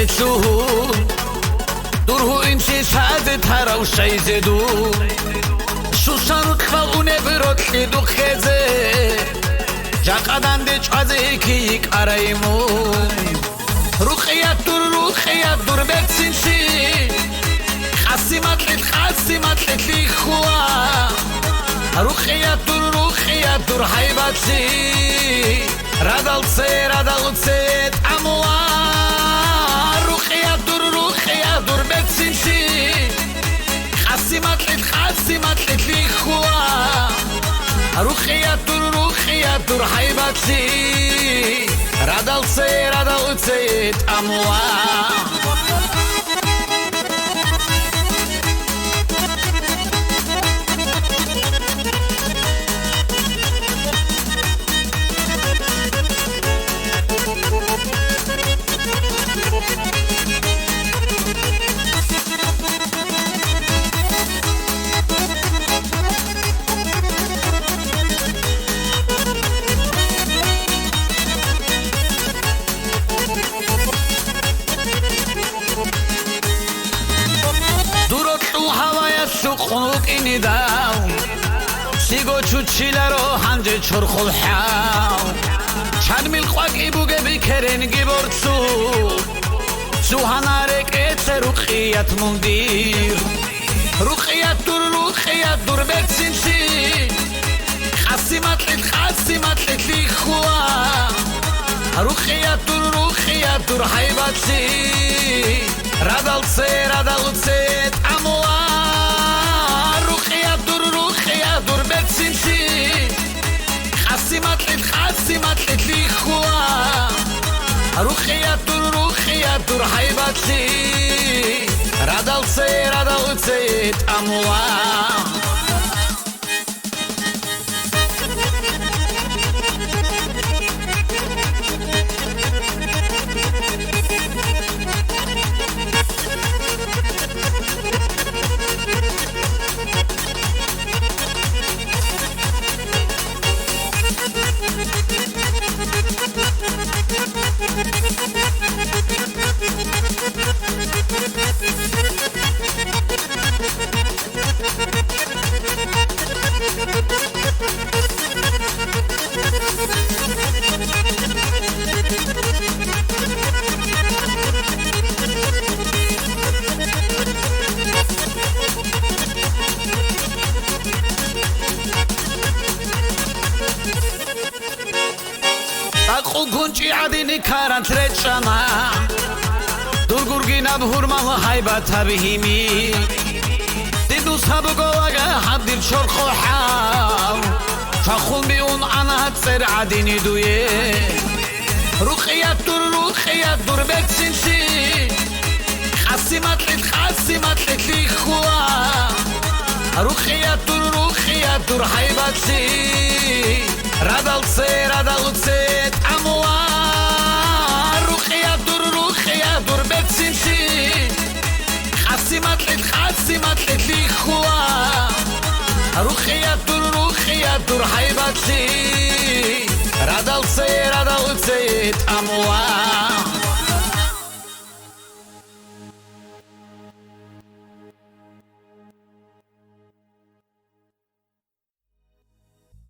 ეთლუ დურჰუ იმში საძე თარავ შეიზედუ სუსანუ ხალუნებრო თხიდუ ხეზე ჯაყადანდე ჭვაზე იქი იკარაიმუ რუყია დურ ბეცინში ხასიმატლე ხუა რუყია დურ ჰაიბაცი რადალცე ამოა რუყია დურ ბეცინში ხასიმატლე ხუა რუყია დურ ჰაიბაცი რადალცე ამოა ყუნუკინი და სიგოჩუჩილარო ჰანჯე ჩორხოლჰაუ ჩადმილ ყვაკი ბუგები ქერენ გიბორცუ სუჰანარე კეთე რუყიათ მუნდირ რუყიათ დურ ბეცინში ხასიმატლე ხუა რუყიათ დურ ჰაიბაცი რადალცე ამოა დურ ბეცინში ხასიმატლე ხუა რუყია დურ ჰაიბაცი რადალცე ამოა გუნჭი ადინი ქარანთრეჭანა დურგურგინა ბჰურმალ ჰაიბათაბი ჰიმი დიდუ საბგოლაგა ჰადირ ჩორხოჰაუ ჩახულმი უნ ანაცერ ადინი დუე რუყია დურ ბეცინში ხასიმატლე ხუა რუყია დურ ჰაიბაცი რადალცე ამოა რუყია დურ ბეცინში ხასიმატლე ხუა რუყია დურ ჰაიბაცი რადალცე